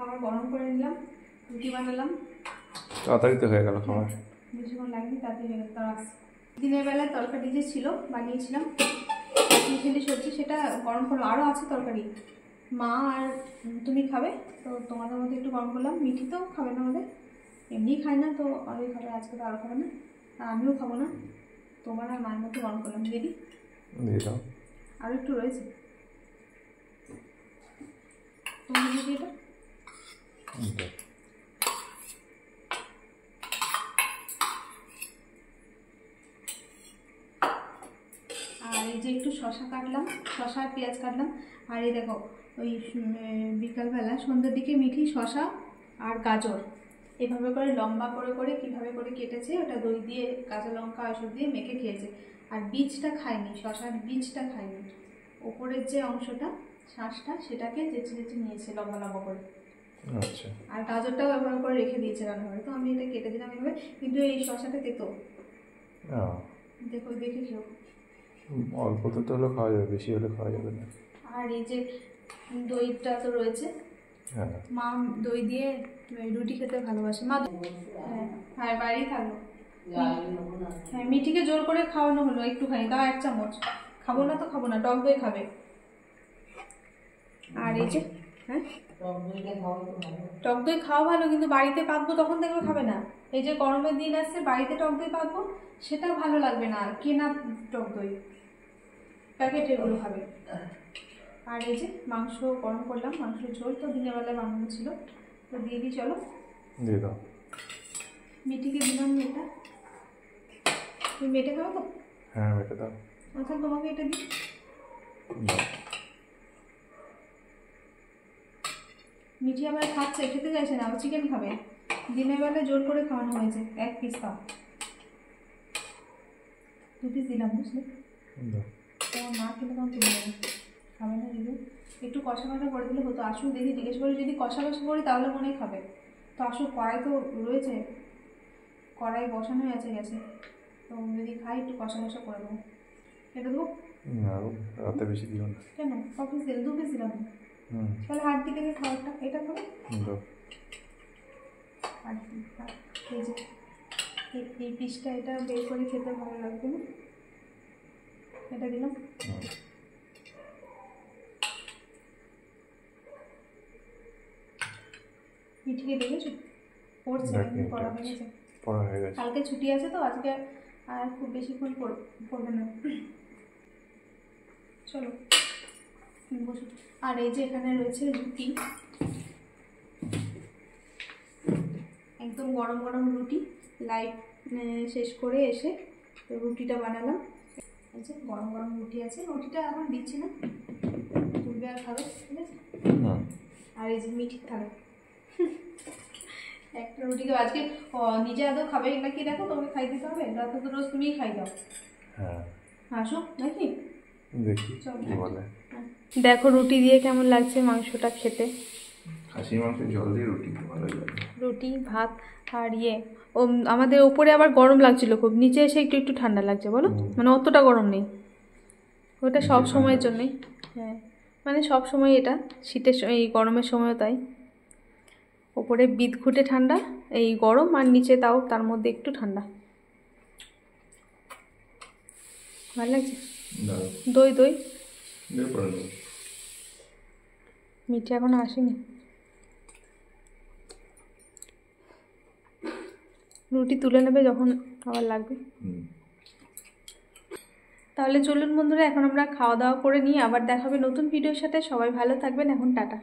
খাবার গরম করে নিলাম, রুটি বানালাম, তাড়াতাড়ি তো হয়ে গেল খাবার, বেশিক্ষণ লাগেনি, তাড়াতাড়ি হয়ে গেল। দিনের বেলায় তরকারি যে ছিল বানিয়েছিলাম চিলি সবজি, সেটা গরম করলাম, আরও আছে তরকারি, মা আর তুমি খাবে তো তোমাদের মধ্যে একটু গরম করলাম। মিঠি তো খাবে না, আমাদের এমনি খায় না, তো অনেক খাবে, আজকে তো আরও খাবে না, আর আমিও খাবো না, তোমার আর মায়ের মধ্যে গরম করলাম। দিদি দিয়ে দাও, আরও একটু রয়েছে, তোমার দিদি এটা আর এই যে একটু শশা কাটলাম, শশা আর পেঁয়াজ কাটলাম। আর এই দেখো ওই বিকালবেলা সন্ধ্যের দিকে মিঠি শশা আর গাজর এভাবে করে লম্বা করে করে কীভাবে করে কেটেছে, ওটা দই দিয়ে কাঁচা লঙ্কা এসব দিয়ে মেখে খেয়েছে। আর বীজটা খায়নি, শশার বীজটা খায়নি, ওপরের যে অংশটা শাঁসটা সেটাকে চেঁচে চেঁচে নিয়েছে লম্বা লম্বা করে। আচ্ছা, আর গাজরটাও এভাবে করে রেখে দিয়েছে রান্নাঘরে, তো আমি এটা কেটে দিলাম এভাবে। কিন্তু এই শশাটা তেতো, দেখো দেখে খেও। অল্প তো হলে খাওয়া যাবে, বেশি হলে খাওয়া যাবে না। আর এই যে দইটা তো রয়েছে, মা দই দিয়ে রুটি খেতে ভালোবাসে, মা হ্যাঁ বাইরেই থাকলো। হ্যাঁ মিঠিকে জোর করে খাওয়ানো হলো একটুখানি, তাও 1 চামচ, খাবো না তো খাবো না, টক দই খাবে। আর এই যে হ্যাঁ টক দই খাওয়া ভালো, কিন্তু বাড়িতে পাকবো তখন দেখবে খাবে না। এই যে গরমের দিন আসছে, বাড়িতে টক দই পাকবো, সেটা ভালো লাগবে না, কেনা টক দই প্যাকেট এগুলো খাবে। আর এই যে মাংস গরম করলাম, মাংসের ঝোল তো দিনের বেলায় বানানো ছিল, তো দিয়ে দিই, চলো দিয়ে দাও। মিঠিকে দিলাম এটা, তুমি মেটে খাবো তো? হ্যাঁ মেটে দাও। আচ্ছা তোমাকে এটা দিই। মিঠি আবার খাচ্ছে, খেতে চাইছে না, চিকেন খাবে, দিনের বেলায় জোর করে খাওয়ানো হয়েছে, 1 পিস খাও, 2 পিস দিলাম, বুঝলে? তোমার মা খেলে তখন তুলে নেবে, খাবে না দিদি, একটু কষা কষা করে দিলে হতো। আসুন দেখি জিজ্ঞেস করি, যদি কষা কষা করি তাহলে মনে হয় খাবে। তো আসুন কড়াই তো রয়েছে, কড়াই বসানো আছে গেছে, তো যদি খাই একটু কষা কষা করে দেবো। এটা দেবো না, রাতে বেশি দিও না। কেন? 1 পিস দিলাম, 2 পিস দিলাম, তাহলে হাড় দিকে খাবারটা এটা খাবে। আর এই যে এই পিসটা, এটা বের করে খেতে ভালো লাগবে না, এটা দিলাম। মিঠিকে দেখেছো পড়ছে, পড়া হয়ে গেছে, পড়া হয়ে গেছে, কালকে ছুটি আছে তো আজকে আর খুব বেশিক্ষণ পড়বে না। চলো বসো। আর এই যে এখানে রয়েছে রুটি, একদম গরম গরম রুটি, লাইট শেষ করে এসে রুটিটা বানালাম। এই যে গরম গরম রুটি আছে, রুটিটা এখন দিচ্ছি না, তুলবে আর খাবে, ঠিক আছে? আর এই যে মিঠি খাবে একটা রুটিকে আজকে নিজে আদৌ খাবে নাকি দেখো, তোমাকে খাই দিতে হবে, রাতে তো রোজ তুমিই খাই দাও। হ্যাঁ আসো নাকি দেখি কি বলে। দেখো রুটি দিয়ে কেমন লাগছে মাংসটা খেতে, খাসি মাংসের ঝোল দিয়ে রুটি ভালোই লাগে, রুটি ভাত। আর আমাদের ওপরে আবার গরম লাগছিল খুব, নিচে এসে একটু একটু ঠান্ডা লাগছে, বলো মানে অতটা গরম নেই, ওটা সব সময়ের জন্যই। হ্যাঁ মানে সব সময়, এটা শীতের এই গরমের সময়ও তাই, ওপরে বিদঘুটে ঠান্ডা, এই গরম, আর নিচে তাও তার মধ্যে একটু ঠান্ডা, ভালো লাগছে। দই দই মিঠি এখনো আসেনি, রুটি তুলে নেবে যখন আবার লাগবে। তাহলে চলুন বন্ধুরা, এখন আমরা খাওয়া দাওয়া করে নিই, আবার দেখা হবে নতুন ভিডিওর সাথে। সবাই ভালো থাকবেন, এখন টাটা।